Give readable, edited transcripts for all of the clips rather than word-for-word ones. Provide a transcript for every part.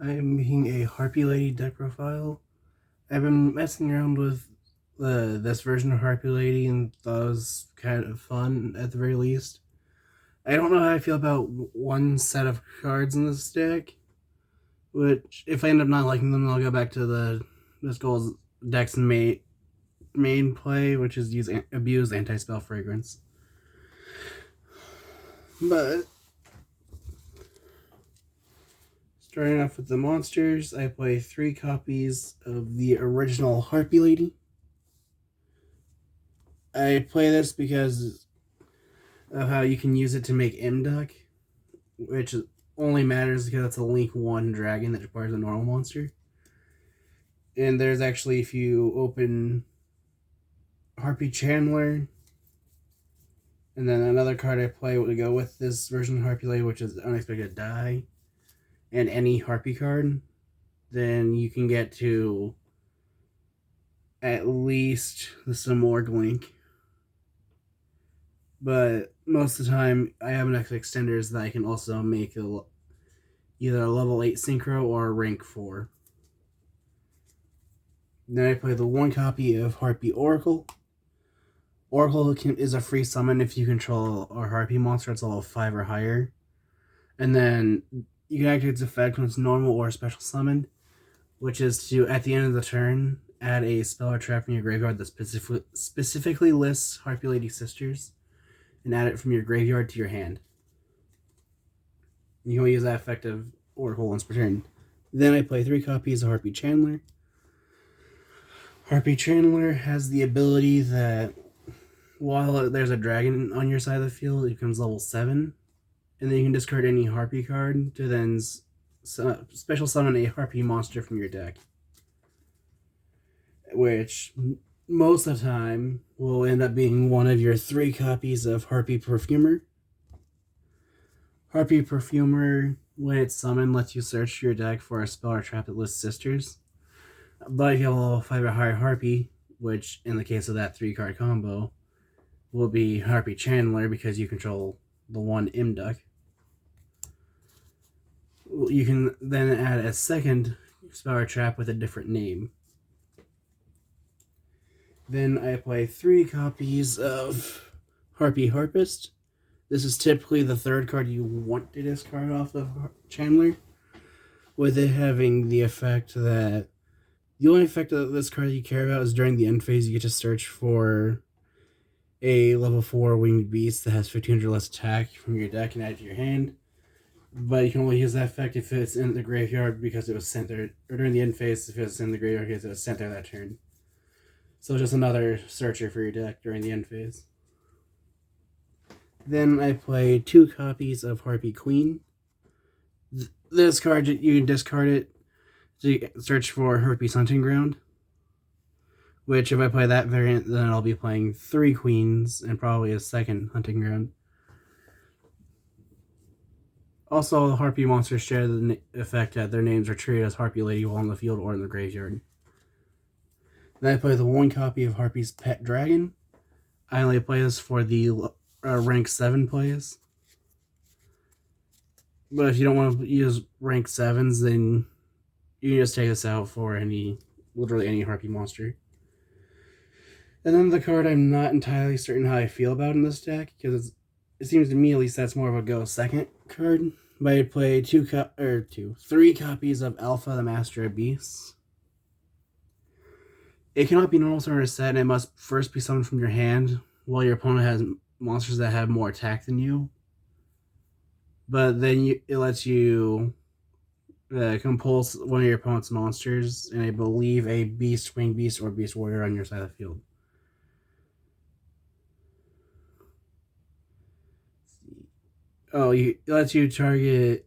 I'm making a Harpy Lady deck profile. I've been messing around with this version of Harpy Lady and thought it was kind of fun at the very least. I don't know how I feel about one set of cards in this deck, which if I end up not liking them, I'll go back to the Skull's deck's main play, which is abuse anti-spell fragrance. But starting off with the monsters, I play 3 copies of the original Harpy Lady. I play this because of how you can use it to make Imduck, which only matters because it's a Link 1 dragon that requires a normal monster. And there's actually, if you open Harpy Chandler, and then another card I play to go with this version of Harpy Lady, which is Unexpected Die, and any Harpy card, then you can get to at least the Simorg Link. But most of the time, I have enough extenders that I can also make either a level 8 Synchro or a rank 4. Then I play the 1 copy of Harpy Oracle. Oracle is a free summon if you control a Harpy monster that's level 5 or higher. And then you can activate its effect when it's normal or special summoned, which is to, at the end of the turn, add a spell or trap from your graveyard that specifically lists Harpy Lady Sisters, and add it from your graveyard to your hand. You can only use that effect of Oracle once per turn. Then I play 3 copies of Harpy Chandler. Harpy Chandler has the ability that while there's a dragon on your side of the field, it becomes level 7. And then you can discard any Harpy card to then special summon a Harpy monster from your deck. Which most of the time will end up being one of your 3 copies of Harpy Perfumer. Harpy Perfumer, when it's summoned, lets you search your deck for a spell or trap that lists sisters. But if you have a level 5 or higher Harpy, which in the case of that 3-card combo, will be Harpy Chandler because you control the 1 Imduck, you can then add a second spell or trap with a different name. Then I play 3 copies of Harpy Harpist. This is typically the 3rd card you want to discard off of Chandler, with it having the effect that the only effect of this card you care about is during the end phase you get to search for a level 4 winged beast that has 1500 less attack from your deck and add it to your hand. But you can only use that effect if it's in the graveyard because it was sent there, or during the end phase if it's in the graveyard because it was sent there that turn. So just another searcher for your deck during the end phase. Then I play 2 copies of Harpy Queen. This card, you can discard it to search for Harpy's Hunting Ground. Which, if I play that variant, then I'll be playing 3 queens and probably a second Hunting Ground. Also, Harpy monsters share the effect that their names are treated as Harpy Lady while in the field or in the graveyard. Then I play the 1 copy of Harpy's Pet Dragon. I only play this for the rank 7 plays. But if you don't want to use rank 7s, then you can just take this out for literally any Harpy monster. And then the card I'm not entirely certain how I feel about in this deck, because it seems to me at least that's more of a go second card. But I play 3 copies of Alpha, the Master of Beasts. It cannot be normal summon or set, and it must first be summoned from your hand, while your opponent has monsters that have more attack than you. But then it lets you compulse one of your opponent's monsters, and I believe a Beast, Winged Beast, or Beast Warrior on your side of the field. Oh, it lets you target.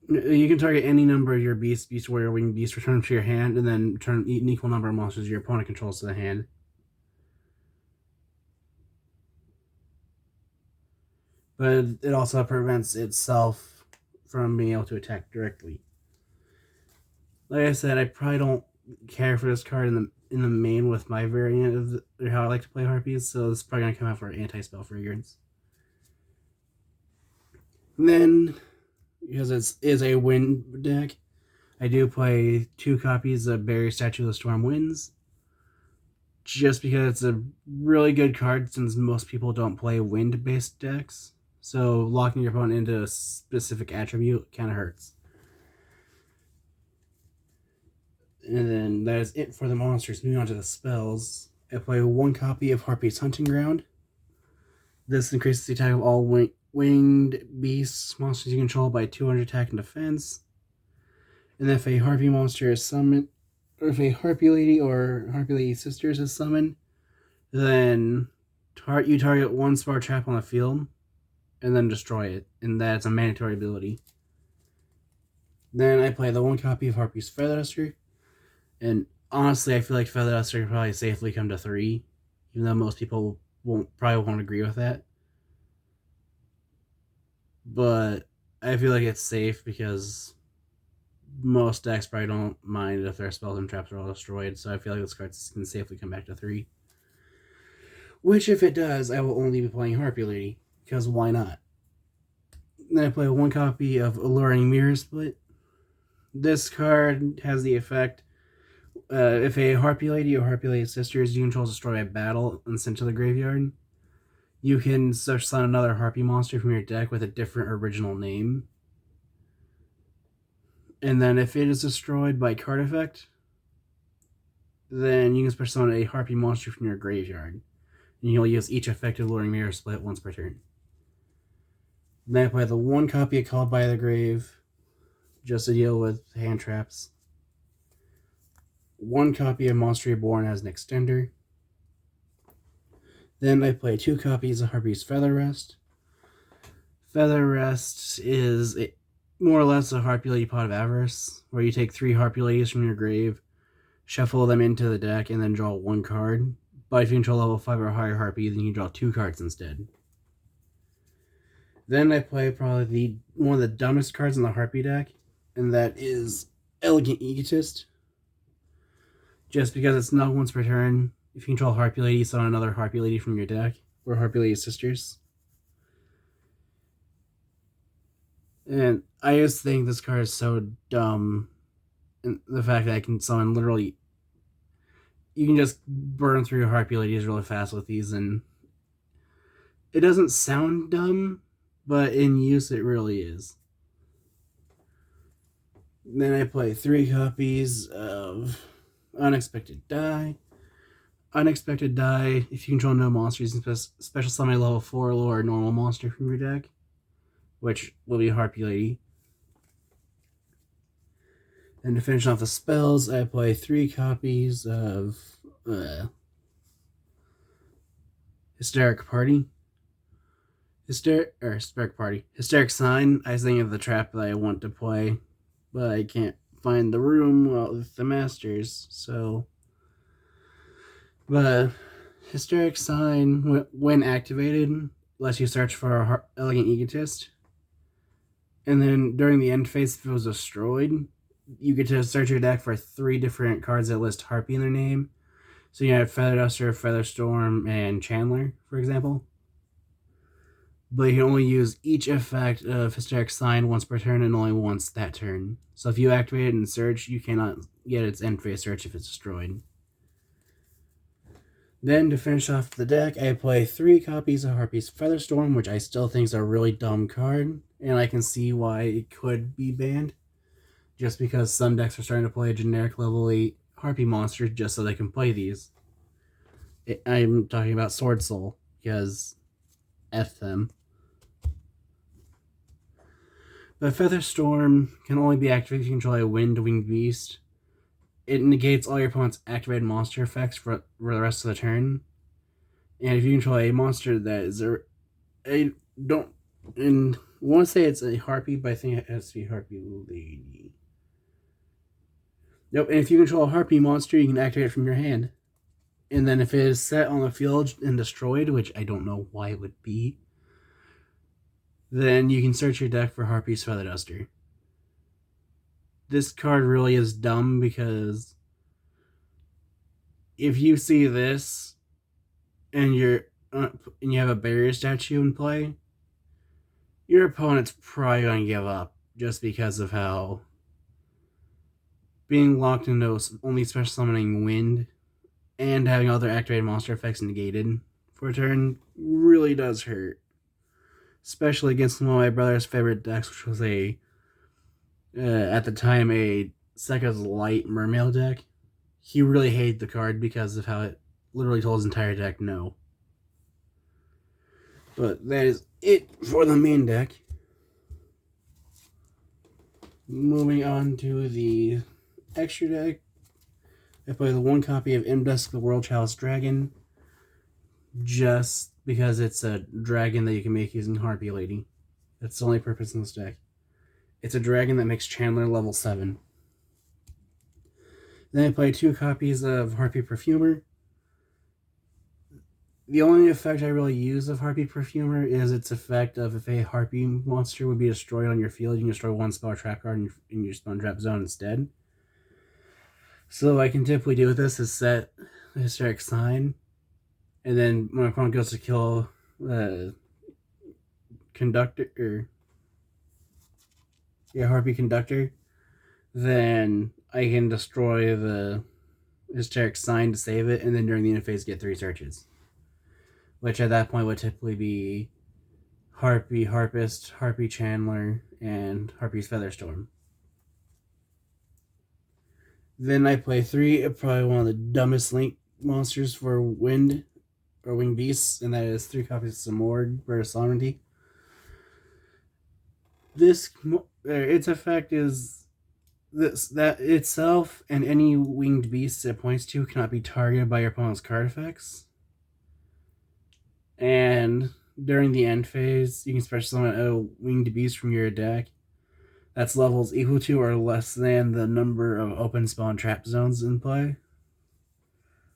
You can target any number of your Beast, Beast Warrior, Winged Beast, return them to your hand, and then return an equal number of monsters your opponent controls to the hand. But it also prevents itself from being able to attack directly. Like I said, I probably don't care for this card in the main with my variant of how I like to play Harpies, so it's probably going to come out for anti-spell fragrance. And then because it is a wind deck. I do play 2 copies of Barrier Statue of the Storm Winds, just because it's a really good card since most people don't play wind-based decks. So locking your opponent into a specific attribute kind of hurts. And then that is it for the monsters. Moving on to the spells. I play 1 copy of Harpy's Hunting Ground. This increases the attack of all winged beasts monsters you control by 200 attack and defense. And if a Harpy monster is summoned, or if a Harpy Lady or Harpy Lady Sisters is summoned, then you target 1 spell trap on the field and then destroy it. And that's a mandatory ability. Then I play the 1 copy of Harpy's Feather Duster. And honestly, I feel like Feather Duster can probably safely come to 3, even though most people probably won't agree with that. But I feel like it's safe because most decks probably don't mind if their spells and traps are all destroyed, so I feel like this card can safely come back to 3. Which, if it does, I will only be playing Harpy Lady, because why not? Then I play 1 copy of Alluring Mirror Split. This card has the effect, if a Harpy Lady or Harpy Lady Sisters you control is destroyed by battle and sent to the graveyard, you can search summon another Harpy monster from your deck with a different original name. And then if it is destroyed by card effect, then you can special summon a Harpy monster from your graveyard. And you'll use each effective Alluring Mirror Split once per turn. Then I play the 1 copy of Called by the Grave, just to deal with hand traps. 1 copy of Monster Reborn as an extender. Then I play 2 copies of Harpy's Feather Rest. Feather Rest is more or less a Harpy Lady Pot of Avarice, where you take 3 Harpy Ladies from your grave, shuffle them into the deck, and then draw 1 card. But if you control level 5 or higher Harpy, then you can draw 2 cards instead. Then I play probably one of the dumbest cards in the Harpy deck, and that is Elegant Egotist. Just because it's not once per turn. If you control Harpy Lady, summon another Harpy Lady from your deck, or Harpy Lady Sisters. And I just think this card is so dumb. And the fact that I can summon literally... You can just burn through your Harpy Ladies really fast with these, and... It doesn't sound dumb, but in use it really is. Then I play 3 copies of Unexpected Die. Unexpected Die, if you control no monsters, you can special summon a level 4 or normal monster from your deck, which will be Harpy Lady. And to finish off the spells, I play 3 copies of Hysteric Party. Hysteric Sign. I was thinking of the trap that I want to play, but I can't find the room with the masters, so... But Hysteric Sign, when activated, lets you search for an Elegant Egotist. And then during the end phase, if it was destroyed, you get to search your deck for 3 different cards that list Harpy in their name. So you have Feather Duster, Featherstorm, and Chandler, for example. But you can only use each effect of Hysteric Sign once per turn and only once that turn. So if you activate it and search, you cannot get its end phase search if it's destroyed. Then to finish off the deck, I play 3 copies of Harpy's Featherstorm, which I still think is a really dumb card, and I can see why it could be banned. Just because some decks are starting to play generic level 8 Harpy monsters just so they can play these. I'm talking about Sword Soul, because F them. But Featherstorm can only be activated if you control a winged beast. It negates all your opponent's activated monster effects for the rest of the turn. And if you control a monster that is I want to say it's a Harpy, but I think it has to be Harpy Lady. Nope, and if you control a Harpy monster, you can activate it from your hand. And then if it is set on the field and destroyed, which I don't know why it would be, then you can search your deck for Harpy's Feather Duster. This card really is dumb because if you see this and you have a barrier statue in play, your opponent's probably going to give up just because of how being locked into only special summoning wind and having other activated monster effects negated for a turn really does hurt. Especially against one of my brother's favorite decks, which was at the time, a Sekka's Light Mermail deck. He really hated the card because of how it literally told his entire deck no. But that is it for the main deck. Moving on to the extra deck, I play the one copy of Imdusk the World Chalice Dragon, just because it's a dragon that you can make using Harpy Lady. That's the only purpose in this deck. It's a dragon that makes Chandler level 7. Then I play 2 copies of Harpy Perfumer. The only effect I really use of Harpy Perfumer is its effect of if a Harpy monster would be destroyed on your field, you can destroy one spell or trap card in your spawn trap zone instead. So what I can typically do with this is set a Hysteric Sign, and then when my opponent goes to kill Harpy Conductor, then I can destroy the Hysteric Sign to save it, and then during the end phase get 3 searches. Which at that point would typically be Harpy Harpist, Harpy Chandler, and Harpy's Featherstorm. Then I play 3, probably one of the dumbest link monsters for Wind or Winged Beasts, and that is 3 copies of Samord, Bird of Sovereignty. Its effect is that itself and any winged beasts it points to cannot be targeted by your opponent's card effects. And during the end phase, you can special summon a winged beast from your deck that's levels equal to or less than the number of open spawn trap zones in play.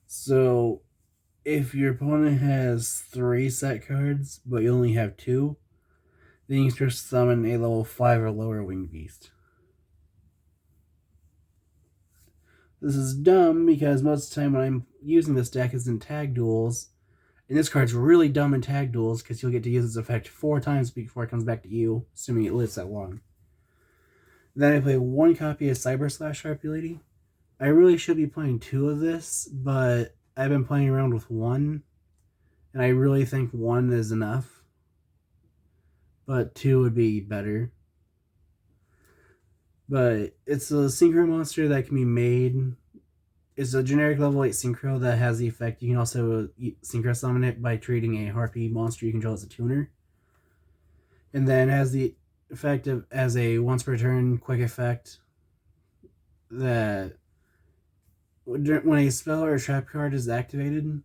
So if your opponent has 3 set cards, but you only have 2, then you can special summon a level 5 or lower winged beast. This is dumb because most of the time when I'm using this deck is in tag duels. And this card's really dumb in tag duels because you'll get to use its effect 4 times before it comes back to you, assuming it lives that long. Then I play 1 copy of Cyber Slash Harpy Lady. I really should be playing 2 of this, but I've been playing around with 1, and I really think 1 is enough. But 2 would be better. But it's a synchro monster that can be made. It's a generic level 8 synchro that has the effect. You can also synchro summon it by treating a Harpy monster you control as a tuner. And then has the effect of as a once per turn quick effect that when a spell or a trap card is activated,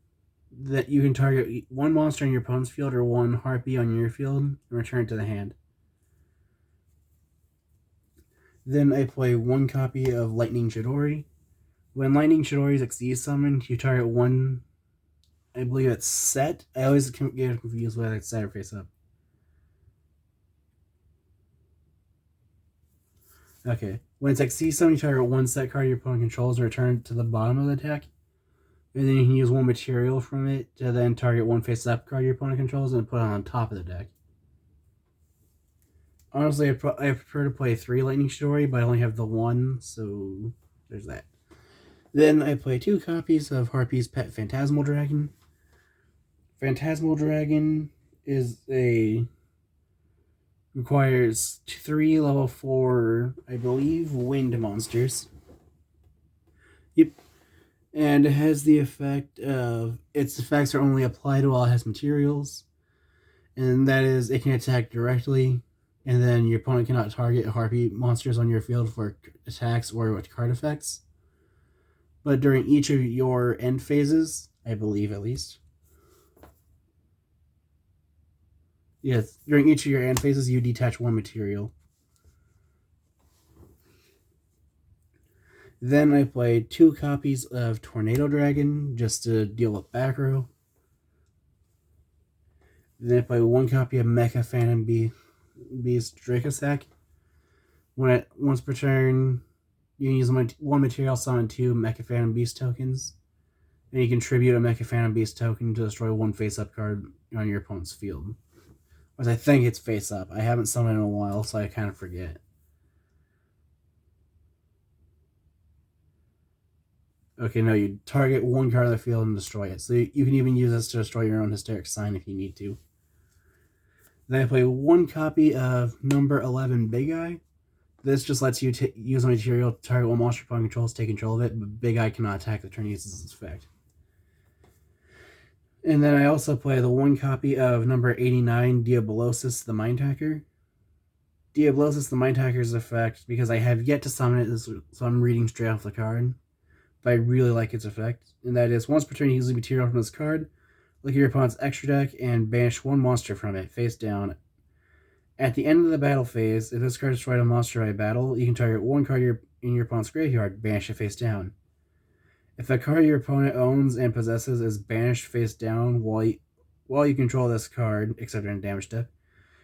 that you can target 1 monster in your opponent's field or 1 Harpy on your field and return it to the hand. Then I play 1 copy of Lightning Chidori. When Lightning Chidori is Xyz summoned, you target 1, I believe it's set. I always get confused whether it's set or face up. Okay. When it's Xyz summoned, you target 1 set card your opponent controls and return it to the bottom of the deck. And then you can use 1 material from it to then target 1 face up card your opponent controls and put it on top of the deck. Honestly, I prefer to play 3 Lightning Chidori, but I only have the 1, so there's that. Then I play 2 copies of Harpy's pet Phantasmal Dragon. Phantasmal Dragon requires 3 level 4, I believe, wind monsters. Yep. And it has the effect of its effects are only applied while it has materials. And that is, it can attack directly, and then your opponent cannot target Harpy monsters on your field for attacks or with card effects. But during each of your end phases, I believe at least. Yes, during each of your end phases, you detach 1 material. Then I play 2 copies of Tornado Dragon just to deal with back row. Then I play 1 copy of Mecha Phantom Beast Dracosac. Once per turn, you can use 1 material summon 2 Mecha Phantom Beast tokens. And you contribute a Mecha Phantom Beast token to destroy 1 face-up card on your opponent's field. Because I think it's face-up. I haven't summoned in a while, so I kind of forget. Okay, no, you target one card on the field and destroy it. So you can even use this to destroy your own Hysteric Sign if you need to. Then I play one copy of number 11 Big Eye. This just lets you use a material to target one monster opponent controls, take control of it, but Big Eye cannot attack the turn it uses its effect. And then I also play the one copy of number 89 Diabolosis the Mind Hacker. Diabolosis the Mind Hacker's effect, because I have yet to summon it, so I'm reading straight off the card, but I really like its effect. And that is, once per turn you use a material from this card, look at your opponent's extra deck and banish one monster from it, face down. At the end of the battle phase, if this card destroyed a monster by battle, you can target one card in your opponent's graveyard, banish it face down. If a card your opponent owns and possesses is banished face down while you control this card, except during damage step,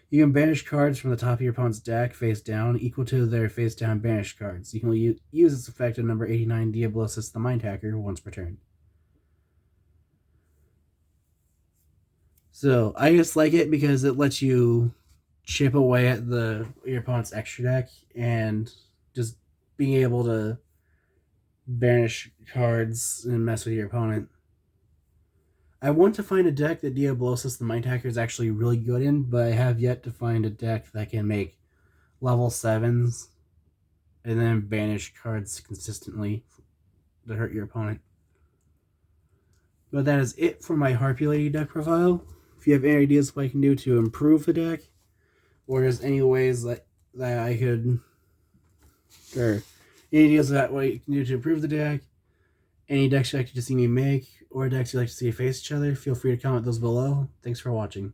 you can banish cards from the top of your opponent's deck face down equal to their face down banished cards. You can use this effect in number 89 Diabolosis the Mind Hacker once per turn. So I just like it because it lets you chip away at your opponent's extra deck and just being able to banish cards and mess with your opponent. I want to find a deck that Diabolosis the Mind Hacker is actually really good in, but I have yet to find a deck that can make level 7s and then banish cards consistently to hurt your opponent. But that is it for my Harpy Lady deck profile. If you have any ideas what I can do to improve the deck, or there's any ways that I could, or any ideas about what you can do to improve the deck, any decks you'd like to see me make, or decks you'd like to see face each other, feel free to comment those below. Thanks for watching.